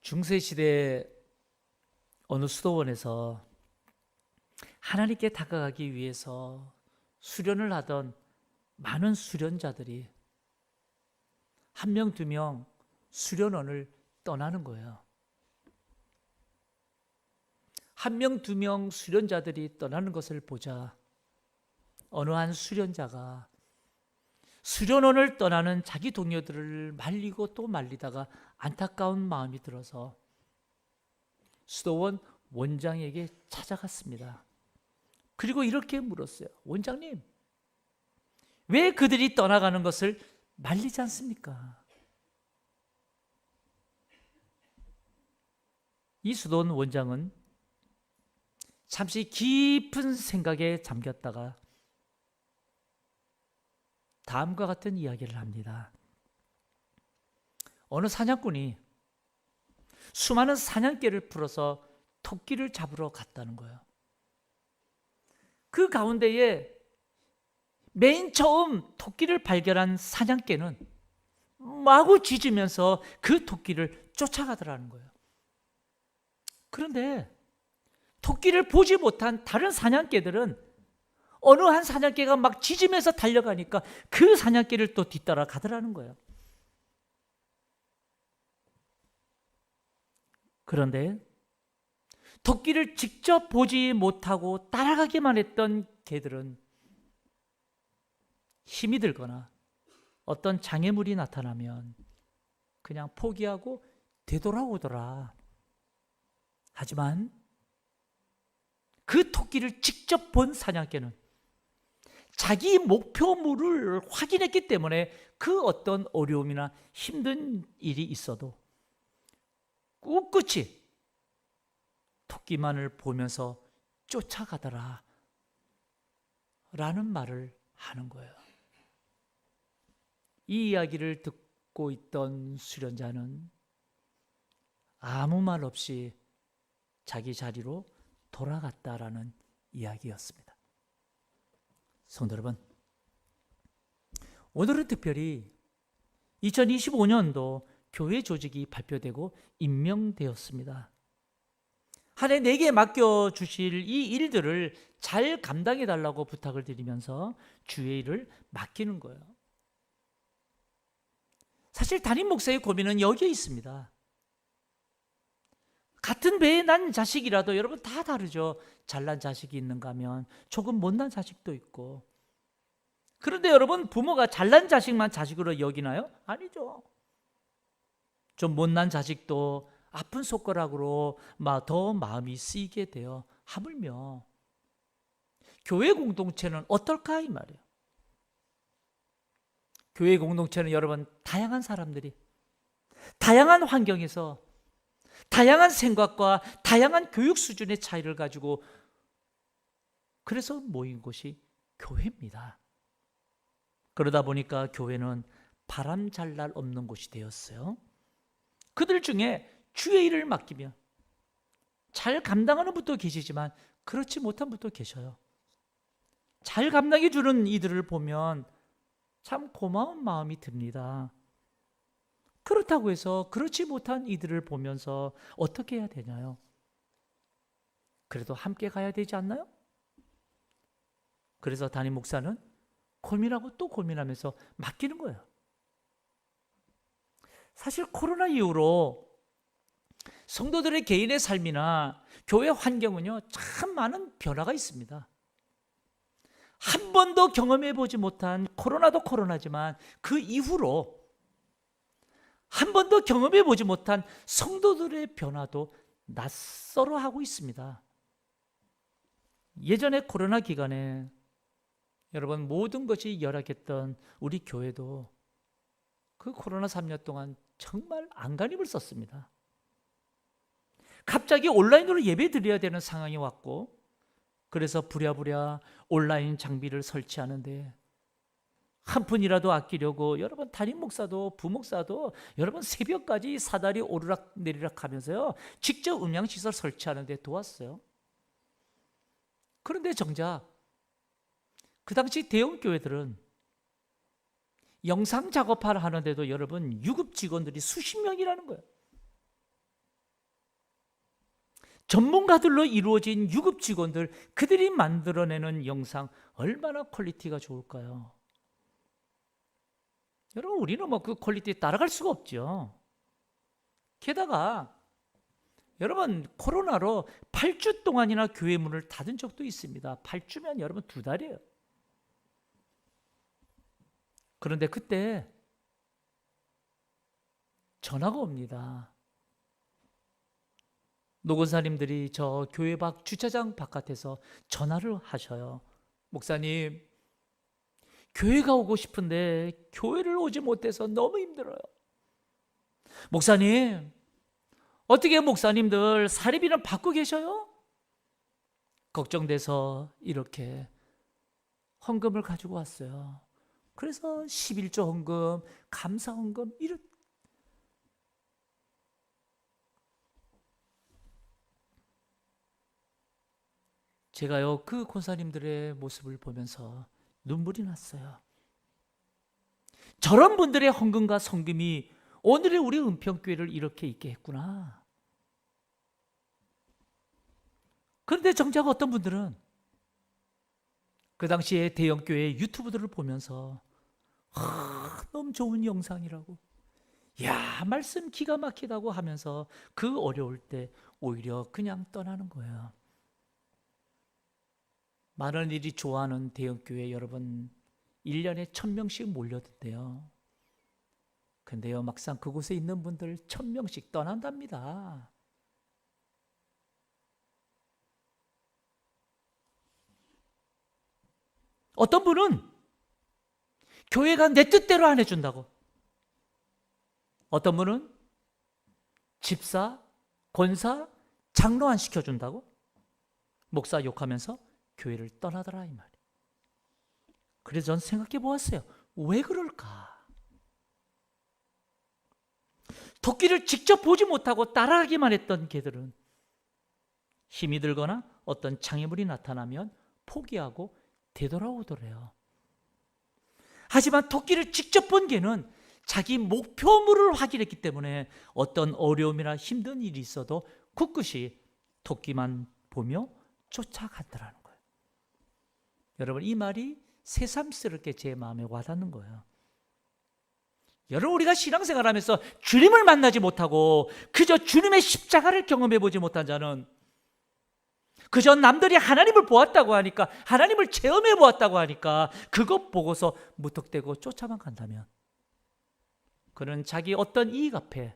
중세시대 어느 수도원에서 하나님께 다가가기 위해서 수련을 하던 많은 수련자들이 한 명, 두 명 수련원을 떠나는 거예요. 한 명, 두 명 수련자들이 떠나는 것을 보자 어느 한 수련자가 수련원을 떠나는 자기 동료들을 말리고 또 말리다가 안타까운 마음이 들어서 수도원 원장에게 찾아갔습니다. 그리고 이렇게 물었어요. 원장님, 왜 그들이 떠나가는 것을 말리지 않습니까? 이 수도원 원장은 잠시 깊은 생각에 잠겼다가 다음과 같은 이야기를 합니다. 어느 사냥꾼이 수많은 사냥개를 풀어서 토끼를 잡으러 갔다는 거예요. 그 가운데에 맨 처음 토끼를 발견한 사냥개는 마구 짖으면서 그 토끼를 쫓아가더라는 거예요. 그런데 토끼를 보지 못한 다른 사냥개들은 어느 한 사냥개가 막 짖으면서 달려가니까 그 사냥개를 또 뒤따라 가더라는 거예요. 그런데 토끼를 직접 보지 못하고 따라가기만 했던 개들은 힘이 들거나 어떤 장애물이 나타나면 그냥 포기하고 되돌아오더라. 하지만 그 토끼를 직접 본 사냥개는 자기 목표물을 확인했기 때문에 그 어떤 어려움이나 힘든 일이 있어도 꿋꿋이 토끼만을 보면서 쫓아가더라 라는 말을 하는 거예요. 이 이야기를 듣고 있던 수련자는 아무 말 없이 자기 자리로 돌아갔다라는 이야기였습니다. 성도 여러분, 오늘은 특별히 2025년도 교회 조직이 발표되고 임명되었습니다. 한 해 내게 맡겨주실 이 일들을 잘 감당해달라고 부탁을 드리면서 주의 일을 맡기는 거예요. 사실 담임 목사의 고민은 여기에 있습니다. 같은 배에 난 자식이라도 여러분 다 다르죠. 잘난 자식이 있는가 하면 조금 못난 자식도 있고. 그런데 여러분, 부모가 잘난 자식만 자식으로 여기나요? 아니죠. 좀 못난 자식도 아픈 손가락으로 더 마음이 쓰이게 돼요. 하물며 교회 공동체는 어떨까 이 말이에요. 교회 공동체는 여러분 다양한 사람들이 다양한 환경에서 다양한 생각과 다양한 교육 수준의 차이를 가지고 그래서 모인 곳이 교회입니다. 그러다 보니까 교회는 바람 잘 날 없는 곳이 되었어요. 그들 중에 주의 일을 맡기면 잘 감당하는 분도 계시지만 그렇지 못한 분도 계셔요. 잘 감당해 주는 이들을 보면 참 고마운 마음이 듭니다. 그렇다고 해서 그렇지 못한 이들을 보면서 어떻게 해야 되나요? 그래도 함께 가야 되지 않나요? 그래서 담임 목사는 고민하고 또 고민하면서 맡기는 거예요. 사실 코로나 이후로 성도들의 개인의 삶이나 교회 환경은요, 참 많은 변화가 있습니다. 한 번도 경험해 보지 못한 코로나도 코로나지만 그 이후로 한 번도 경험해 보지 못한 성도들의 변화도 낯설어 하고 있습니다. 예전에 코로나 기간에 여러분 모든 것이 열악했던 우리 교회도 그 코로나 3년 동안 정말 안간힘을 썼습니다. 갑자기 온라인으로 예배 드려야 되는 상황이 왔고, 그래서 부랴부랴 온라인 장비를 설치하는데 한 푼이라도 아끼려고 여러분 담임 목사도 부목사도 여러분 새벽까지 사다리 오르락 내리락 하면서요 직접 음향시설 설치하는데 도왔어요. 그런데 정작 그 당시 대형 교회들은 영상 작업을 하는데도 여러분 유급 직원들이 수십 명이라는 거예요. 전문가들로 이루어진 유급 직원들, 그들이 만들어내는 영상 얼마나 퀄리티가 좋을까요? 여러분, 우리는 뭐 그 퀄리티에 따라갈 수가 없죠. 게다가 여러분, 코로나로 8주 동안이나 교회 문을 닫은 적도 있습니다. 8주면 여러분 2달이에요. 그런데 그때 전화가 옵니다. 노건사님들이 저 교회 밖 주차장 바깥에서 전화를 하셔요. 목사님, 교회가 오고 싶은데 교회를 오지 못해서 너무 힘들어요. 목사님, 어떻게 목사님들 사례비는 받고 계셔요? 걱정돼서 이렇게 헌금을 가지고 왔어요. 그래서 11조 헌금, 감사 헌금, 이렇게. 제가요, 그 권사님들의 모습을 보면서 눈물이 났어요. 저런 분들의 헌금과 성금이 오늘의 우리 은평교회를 이렇게 있게 했구나. 그런데 정작 어떤 분들은 그 당시에 대형교회 유튜브들을 보면서 너무 좋은 영상이라고, 야, 말씀 기가 막히다고 하면서 그 어려울 때 오히려 그냥 떠나는 거예요. 많은 일이 좋아하는 대형교회 여러분, 1년에 1000명씩 몰렸는데요. 근데요, 막상 그곳에 있는 분들 1000명씩 떠난답니다. 어떤 분은 교회가 내 뜻대로 안 해준다고, 어떤 분은 집사, 권사, 장로 안 시켜준다고 목사 욕하면서 교회를 떠나더라, 이 말이에요. 그래서 전 생각해 보았어요. 왜 그럴까? 토끼를 직접 보지 못하고 따라가기만 했던 개들은 힘이 들거나 어떤 장애물이 나타나면 포기하고 되돌아오더래요. 하지만 토끼를 직접 본 개는 자기 목표물을 확인했기 때문에 어떤 어려움이나 힘든 일이 있어도 굳굳이 토끼만 보며 쫓아간다라는 거예요. 여러분, 이 말이 새삼스럽게 제 마음에 와닿는 거예요. 여러분, 우리가 신앙생활하면서 주님을 만나지 못하고 그저 주님의 십자가를 경험해 보지 못한 자는, 그저 남들이 하나님을 보았다고 하니까, 하나님을 체험해 보았다고 하니까 그것 보고서 무턱대고 쫓아만 간다면, 그는 자기 어떤 이익 앞에,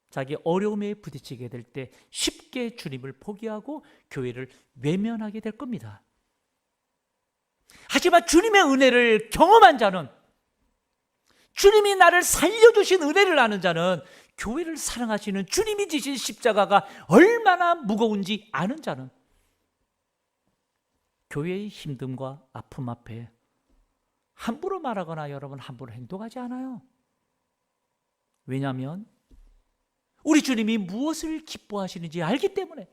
자기 어려움에 부딪히게 될 때 쉽게 주님을 포기하고 교회를 외면하게 될 겁니다. 하지만 주님의 은혜를 경험한 자는, 주님이 나를 살려주신 은혜를 아는 자는, 교회를 사랑하시는 주님이 지신 십자가가 얼마나 무거운지 아는 자는 교회의 힘듦과 아픔 앞에 함부로 말하거나 여러분 함부로 행동하지 않아요. 왜냐하면 우리 주님이 무엇을 기뻐하시는지 알기 때문에.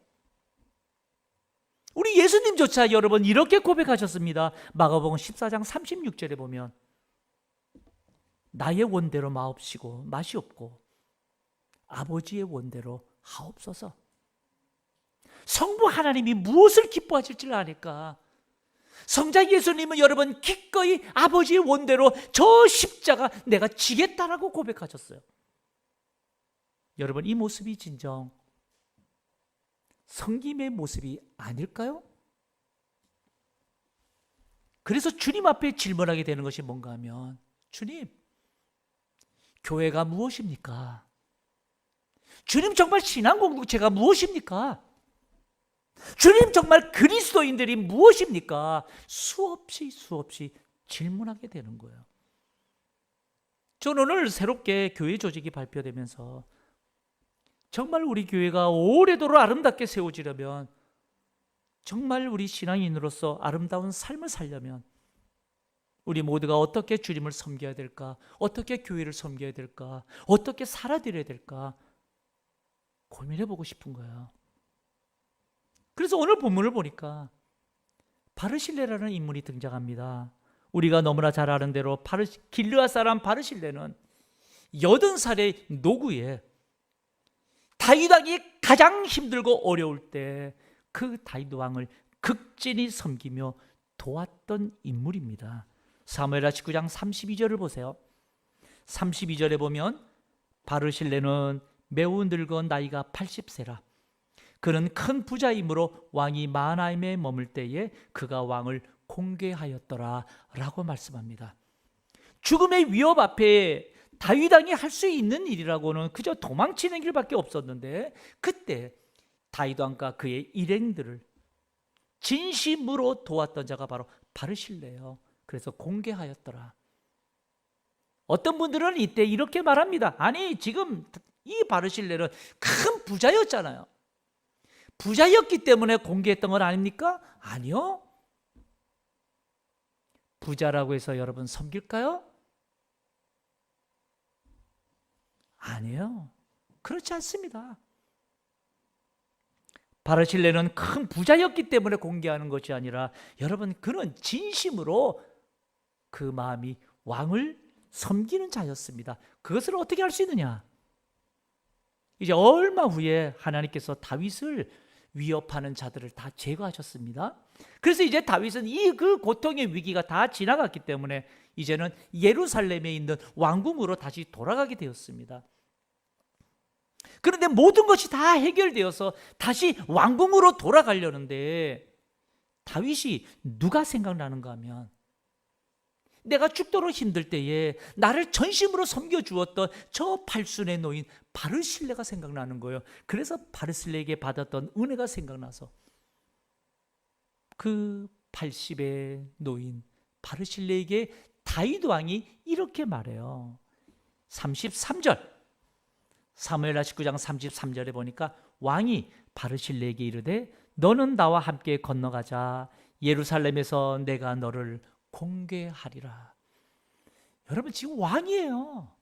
우리 예수님조차 여러분 이렇게 고백하셨습니다. 마가복음 14장 36절에 보면, 나의 원대로 마옵시고 마시옵고 아버지의 원대로 하옵소서. 성부 하나님이 무엇을 기뻐하실지를 아니까 성자 예수님은 여러분 기꺼이 아버지의 원대로 저 십자가 내가 지겠다라고 고백하셨어요. 여러분, 이 모습이 진정 성김의 모습이 아닐까요? 그래서 주님 앞에 질문하게 되는 것이 뭔가 하면, 주님, 교회가 무엇입니까? 주님, 정말 신앙 공동체가 무엇입니까? 주님, 정말 그리스도인들이 무엇입니까? 수없이 질문하게 되는 거예요. 저는 오늘 새롭게 교회 조직이 발표되면서 정말 우리 교회가 오래도록 아름답게 세워지려면, 정말 우리 신앙인으로서 아름다운 삶을 살려면 우리 모두가 어떻게 주님을 섬겨야 될까? 어떻게 교회를 섬겨야 될까? 어떻게 살아드려야 될까? 고민해보고 싶은 거예요. 그래서 오늘 본문을 보니까 바르실레라는 인물이 등장합니다. 우리가 너무나 잘 아는 대로 길르앗 사람 바르실레는 80살의 노구에 다윗 왕이 가장 힘들고 어려울 때 그 다윗 왕을 극진히 섬기며 도왔던 인물입니다. 사무엘하 19장 32절을 보세요. 32절에 보면 바르실레는 매우 늙은 나이가 80세라. 그는 큰 부자이므로 왕이 마하나임에 머물 때에 그가 왕을 공개하였더라 라고 말씀합니다. 죽음의 위협 앞에 다윗 왕이 할 수 있는 일이라고는 그저 도망치는 길밖에 없었는데, 그때 다윗 왕과 그의 일행들을 진심으로 도왔던 자가 바로 바르실레예요. 그래서 공개하였더라. 어떤 분들은 이때 이렇게 말합니다. 아니, 지금 이 바르실레는 큰 부자였잖아요. 부자였기 때문에 공개했던 건 아닙니까? 아니요. 부자라고 해서 여러분 섬길까요? 아니에요. 그렇지 않습니다. 바르실레는 큰 부자였기 때문에 공개하는 것이 아니라, 여러분, 그는 진심으로 그 마음이 왕을 섬기는 자였습니다. 그것을 어떻게 할 수 있느냐? 이제 얼마 후에 하나님께서 다윗을 위협하는 자들을 다 제거하셨습니다. 그래서 이제 다윗은 그 고통의 위기가 다 지나갔기 때문에 이제는 예루살렘에 있는 왕궁으로 다시 돌아가게 되었습니다. 그런데 모든 것이 다 해결되어서 다시 왕궁으로 돌아가려는데, 다윗이 누가 생각나는가 하면, 내가 죽도록 힘들 때에 나를 전심으로 섬겨주었던 저 팔순의 노인 바르실레가 생각나는 거예요. 그래서 바르실레에게 받았던 은혜가 생각나서 그 80의 노인 바르실레에게 다윗 왕이 이렇게 말해요. 33절, 사무엘하 19장 33절에 보니까 왕이 바르실레에게 이르되 너는 나와 함께 건너가자. 예루살렘에서 내가 너를 공개하리라. 여러분, 지금 왕이에요.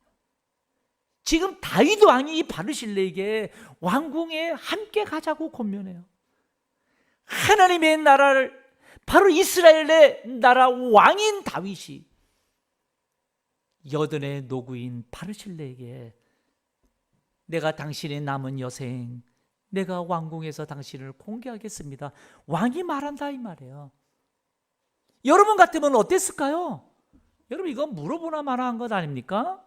지금 다윗 왕이 이 바르실레에게 왕궁에 함께 가자고 권면해요. 하나님의 나라를, 바로 이스라엘의 나라 왕인 다윗이 여든의 노구인 바르실레에게 내가 당신의 남은 여생, 내가 왕궁에서 당신을 공개하겠습니다. 왕이 말한다 이 말이에요. 여러분 같으면 어땠을까요? 여러분, 이건 물어보나 마나 한 것 아닙니까?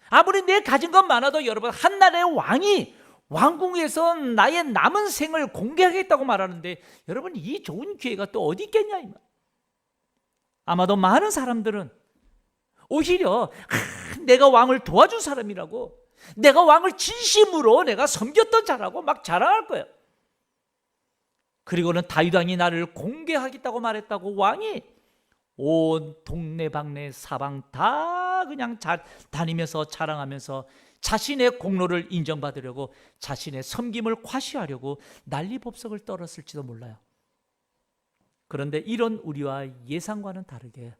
아무리 내 가진 것 많아도 여러분, 한나라의 왕이 왕궁에서 나의 남은 생을 공개하겠다고 말하는데, 여러분, 이 좋은 기회가 또 어디 있겠냐 이 말. 아마도 많은 사람들은 오히려 내가 왕을 도와준 사람이라고, 내가 왕을 진심으로 내가 섬겼던 자라고 막 자랑할 거예요. 그리고는 다윗 왕이 나를 공개하겠다고 말했다고 왕이 온 동네방네 사방 다 그냥 다니면서 자랑하면서 자신의 공로를 인정받으려고, 자신의 섬김을 과시하려고 난리법석을 떨었을지도 몰라요. 그런데 이런 우리와 예상과는 다르게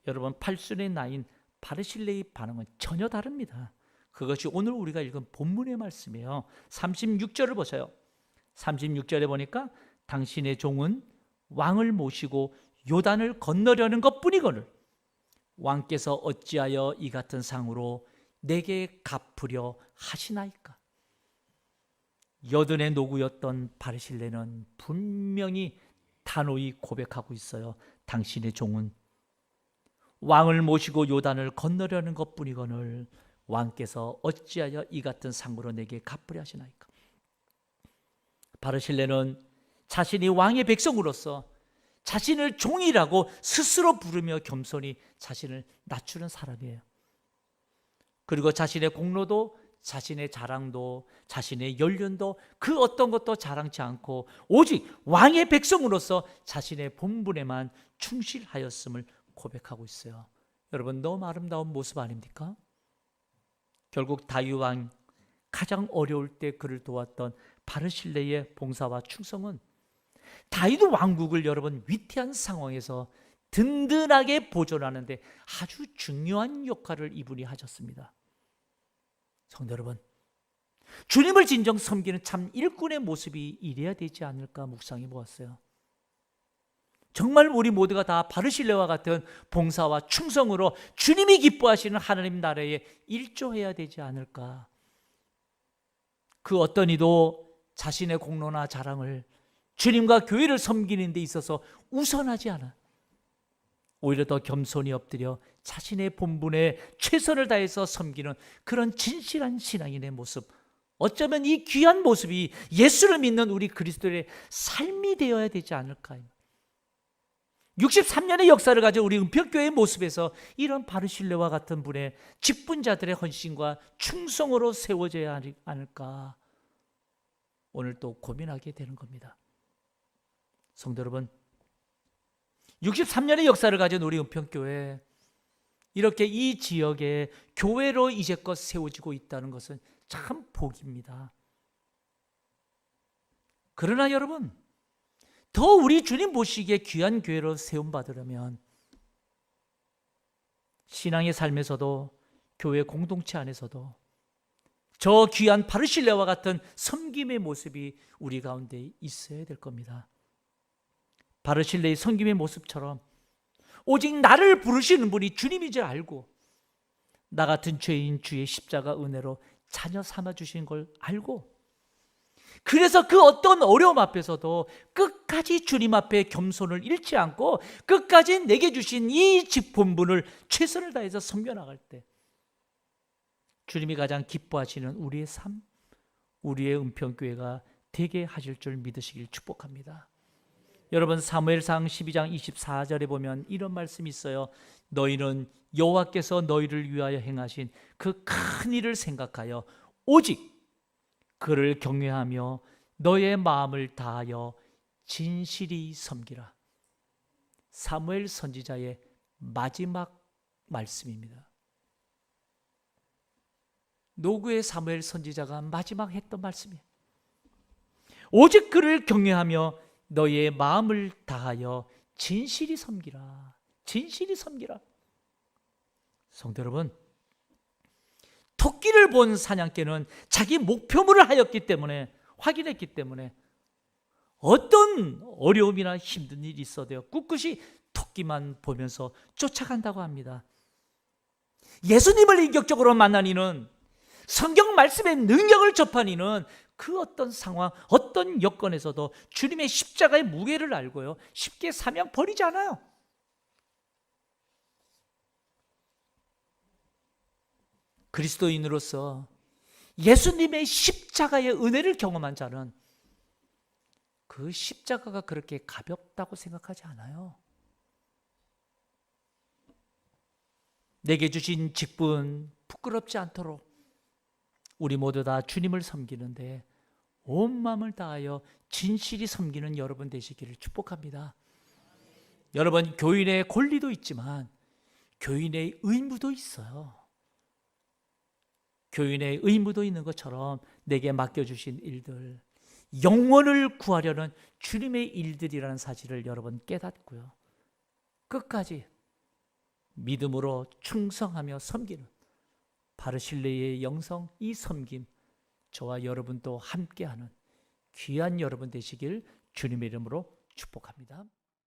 여러분, 팔순의 나인 바르실레의 반응은 전혀 다릅니다. 그것이 오늘 우리가 읽은 본문의 말씀이에요. 36절을 보세요. 36절에 보니까 당신의 종은 왕을 모시고 요단을 건너려는 것뿐이거늘 왕께서 어찌하여 이 같은 상으로 내게 갚으려 하시나이까. 여든의 노구였던 바르실레는 분명히 단호히 고백하고 있어요. 당신의 종은 왕을 모시고 요단을 건너려는 것뿐이거늘 왕께서 어찌하여 이 같은 상으로 내게 갚으려 하시나이까. 바르실레는 자신이 왕의 백성으로서 자신을 종이라고 스스로 부르며 겸손히 자신을 낮추는 사람이에요. 그리고 자신의 공로도, 자신의 자랑도, 자신의 연륜도 그 어떤 것도 자랑치 않고 오직 왕의 백성으로서 자신의 본분에만 충실하였음을 고백하고 있어요. 여러분, 너무 아름다운 모습 아닙니까? 결국 다윗 왕 가장 어려울 때 그를 도왔던 바르실레의 봉사와 충성은 다윗 왕국을 여러분 위태한 상황에서 든든하게 보존하는데 아주 중요한 역할을 이분이 하셨습니다. 성도 여러분, 주님을 진정 섬기는 참 일꾼의 모습이 이래야 되지 않을까 묵상해 보았어요. 정말 우리 모두가 다 바르실레와 같은 봉사와 충성으로 주님이 기뻐하시는 하나님 나라에 일조해야 되지 않을까. 그 어떤 이도 자신의 공로나 자랑을 주님과 교회를 섬기는 데 있어서 우선하지 않아. 오히려 더 겸손히 엎드려 자신의 본분에 최선을 다해서 섬기는 그런 진실한 신앙인의 모습, 어쩌면 이 귀한 모습이 예수를 믿는 우리 그리스도의 삶이 되어야 되지 않을까. 63년의 역사를 가진 우리 은평교회의 모습에서 이런 바르실레와 같은 분의 직분자들의 헌신과 충성으로 세워져야 하지 않을까, 오늘 또 고민하게 되는 겁니다. 성도 여러분, 63년의 역사를 가진 우리 은평교회, 이렇게 이 지역에 교회로 이제껏 세워지고 있다는 것은 참 복입니다. 그러나 여러분, 더 우리 주님 보시기에 귀한 교회로 세움받으려면 신앙의 삶에서도 교회 공동체 안에서도 저 귀한 바르실레와 같은 섬김의 모습이 우리 가운데 있어야 될 겁니다. 바르실레의 섬김의 모습처럼 오직 나를 부르시는 분이 주님인 줄 알고 나 같은 죄인 주의 십자가 은혜로 자녀 삼아 주신 걸 알고, 그래서 그 어떤 어려움 앞에서도 끝까지 주님 앞에 겸손을 잃지 않고 끝까지 내게 주신 이 직분분을 최선을 다해서 섬겨나갈 때 주님이 가장 기뻐하시는 우리의 삶, 우리의 은평교회가 되게 하실 줄 믿으시길 축복합니다. 여러분, 사무엘상 12장 24절에 보면 이런 말씀이 있어요. 너희는 여호와께서 너희를 위하여 행하신 그 큰 일을 생각하여 오직 그를 경외하며 너의 마음을 다하여 진실히 섬기라. 사무엘 선지자의 마지막 말씀입니다. 노구의 사무엘 선지자가 마지막 했던 말씀이에요. 오직 그를 경외하며 너의 마음을 다하여 진실히 섬기라. 진실히 섬기라. 성도 여러분, 토끼를 본 사냥개는 자기 목표물을 하였기 때문에, 확인했기 때문에 어떤 어려움이나 힘든 일이 있어도요 꿋꿋이 토끼만 보면서 쫓아간다고 합니다. 예수님을 인격적으로 만난 이는, 성경 말씀의 능력을 접한 이는 그 어떤 상황, 어떤 여건에서도 주님의 십자가의 무게를 알고요 쉽게 사명 버리지 않아요. 그리스도인으로서 예수님의 십자가의 은혜를 경험한 자는 그 십자가가 그렇게 가볍다고 생각하지 않아요. 내게 주신 직분 부끄럽지 않도록 우리 모두 다 주님을 섬기는데 온 마음을 다하여 진실히 섬기는 여러분 되시기를 축복합니다. 여러분, 교인의 권리도 있지만 교인의 의무도 있어요. 교인의 의무도 있는 것처럼 내게 맡겨주신 일들, 영혼을 구하려는 주님의 일들이라는 사실을 여러분 깨닫고요 끝까지 믿음으로 충성하며 섬기는 바르실레의 영성, 이 섬김, 저와 여러분도 함께하는 귀한 여러분 되시길 주님의 이름으로 축복합니다.